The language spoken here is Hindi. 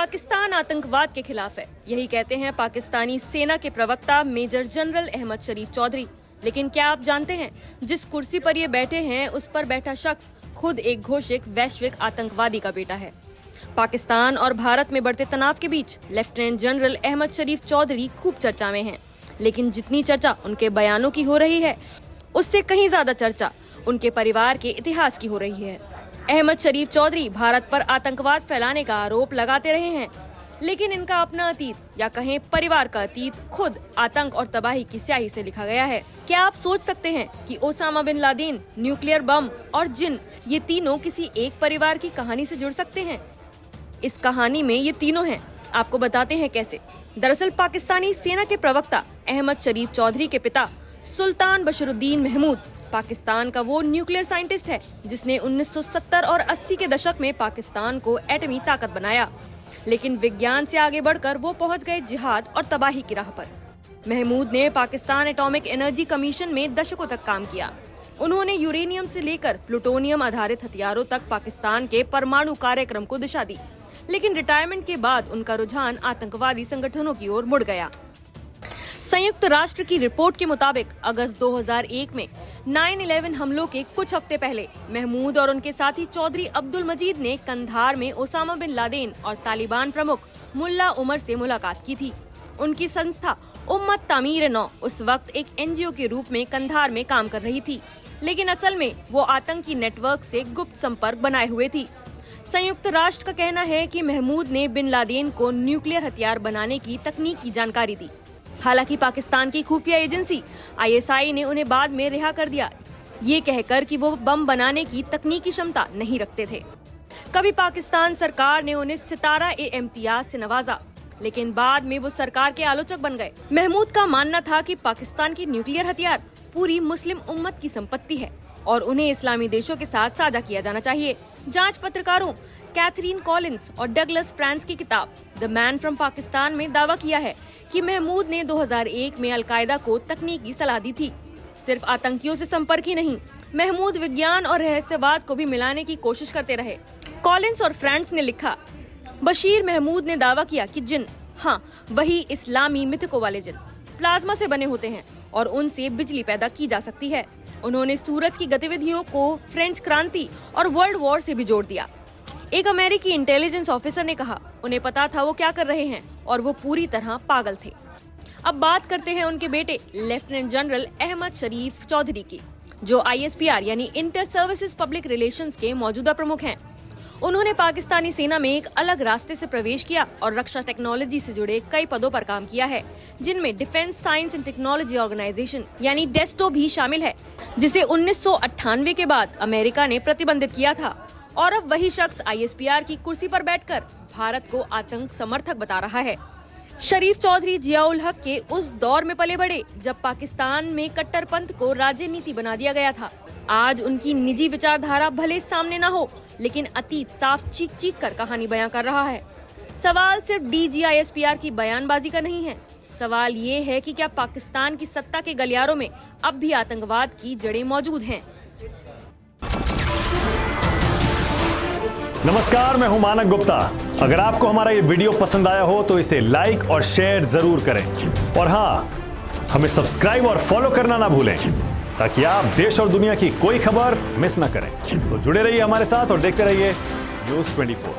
पाकिस्तान आतंकवाद के खिलाफ है, यही कहते हैं पाकिस्तानी सेना के प्रवक्ता मेजर जनरल अहमद शरीफ चौधरी। लेकिन क्या आप जानते हैं, जिस कुर्सी पर ये बैठे हैं उस पर बैठा शख्स खुद एक घोषित वैश्विक आतंकवादी का बेटा है। पाकिस्तान और भारत में बढ़ते तनाव के बीच लेफ्टिनेंट जनरल अहमद शरीफ चौधरी खूब चर्चा में हैं। लेकिन जितनी चर्चा उनके बयानों की हो रही है, उससे कहीं ज्यादा चर्चा उनके परिवार के इतिहास की हो रही है। अहमद शरीफ चौधरी भारत पर आतंकवाद फैलाने का आरोप लगाते रहे हैं, लेकिन इनका अपना अतीत या कहें परिवार का अतीत खुद आतंक और तबाही की स्याही से लिखा गया है। क्या आप सोच सकते हैं कि Osama bin Laden, nuclear bomb और जिन, ये तीनों किसी एक परिवार की कहानी से जुड़ सकते हैं? इस कहानी में ये तीनों हैं। आपको बताते हैं कैसे। दरअसल पाकिस्तानी सेना के प्रवक्ता अहमद शरीफ चौधरी के पिता सुल्तान बशरुद्दीन महमूद पाकिस्तान का वो न्यूक्लियर साइंटिस्ट है जिसने 1970 और 80 के दशक में पाकिस्तान को एटमी ताकत बनाया। लेकिन विज्ञान से आगे बढ़कर वो पहुंच गए जिहाद और तबाही की राह पर। महमूद ने पाकिस्तान एटॉमिक एनर्जी कमीशन में दशकों तक काम किया। उन्होंने यूरेनियम से लेकर प्लूटोनियम आधारित हथियारों तक पाकिस्तान के परमाणु कार्यक्रम को दिशा दी। लेकिन रिटायरमेंट के बाद उनका रुझान आतंकवादी संगठनों की ओर मुड़ गया। संयुक्त राष्ट्र की रिपोर्ट के मुताबिक अगस्त 2001 में 9/11 हमलों के कुछ हफ्ते पहले महमूद और उनके साथी चौधरी अब्दुल मजीद ने कंधार में ओसामा बिन लादेन और तालिबान प्रमुख मुल्ला उमर से मुलाकात की थी। उनकी संस्था उम्मत तामीर-ए-नौ उस वक्त एक एनजीओ के रूप में कंधार में काम कर रही थी, लेकिन असल में वो आतंकी नेटवर्क से गुप्त संपर्क बनाए हुए थी। संयुक्त राष्ट्र का कहना है कि महमूद ने बिन लादेन को न्यूक्लियर हथियार बनाने की तकनीक की जानकारी दी। हालांकि पाकिस्तान की खुफिया एजेंसी ISI ने उन्हें बाद में रिहा कर दिया, ये कहकर कि वो बम बनाने की तकनीकी क्षमता नहीं रखते थे। कभी पाकिस्तान सरकार ने उन्हें सितारा-ए-इम्तियाज से नवाजा, लेकिन बाद में वो सरकार के आलोचक बन गए। महमूद का मानना था कि पाकिस्तान के न्यूक्लियर हथियार पूरी मुस्लिम उम्मत की संपत्ति है और उन्हें इस्लामी देशों के साथ साझा किया जाना चाहिए। जांच पत्रकारों कैथरीन कॉलिंस और डगलस फ्रांस की किताब द मैन फ्रॉम पाकिस्तान में दावा किया है कि महमूद ने 2001 में अलकायदा को तकनीकी सलाह दी थी। सिर्फ आतंकियों से संपर्क ही नहीं, महमूद विज्ञान और रहस्यवाद को भी मिलाने की कोशिश करते रहे। कॉलिंस और फ्रांस ने लिखा, बशीर महमूद ने दावा किया कि जिन, हाँ वही इस्लामी मिथकों वाले जिन, प्लाज्मा से बने होते हैं और उनसे बिजली पैदा की जा सकती है। उन्होंने सूरज की गतिविधियों को फ्रेंच क्रांति और वर्ल्ड वॉर से भी जोड़ दिया। एक अमेरिकी इंटेलिजेंस ऑफिसर ने कहा, उन्हें पता था वो क्या कर रहे हैं और वो पूरी तरह पागल थे। अब बात करते हैं उनके बेटे लेफ्टिनेंट जनरल अहमद शरीफ चौधरी की, जो ISPR यानी इंटर सर्विसेज पब्लिक रिलेशंस के मौजूदा प्रमुख हैं। उन्होंने पाकिस्तानी सेना में एक अलग रास्ते से प्रवेश किया और रक्षा टेक्नोलॉजी से जुड़े कई पदों पर काम किया है, जिनमें defence science and technology organisation यानी डेस्टो भी शामिल है, जिसे 1998 के बाद अमेरिका ने प्रतिबंधित किया था। और अब वही शख्स ISPR की कुर्सी पर बैठकर भारत को आतंक समर्थक बता रहा है। शरीफ चौधरी जियाउल हक के उस दौर में पले बढ़े जब पाकिस्तान में कट्टरपंथ को राजनीति बना दिया गया था। आज उनकी निजी विचारधारा भले सामने न हो, लेकिन अतीत साफ चीख चीख कर कहानी बयां कर रहा है। सवाल सिर्फ DG ISPR की बयानबाजी का नहीं है, सवाल ये है कि क्या पाकिस्तान की सत्ता के गलियारों में अब भी आतंकवाद की जड़ें मौजूद हैं। नमस्कार, मैं हूं मानक गुप्ता। अगर आपको हमारा ये वीडियो पसंद आया हो तो इसे लाइक और शेयर जरूर करें और हाँ, हमें सब्सक्राइब और फॉलो करना ना भूलें ताकि आप देश और दुनिया की कोई खबर मिस ना करें। तो जुड़े रहिए हमारे साथ और देखते रहिए News 24।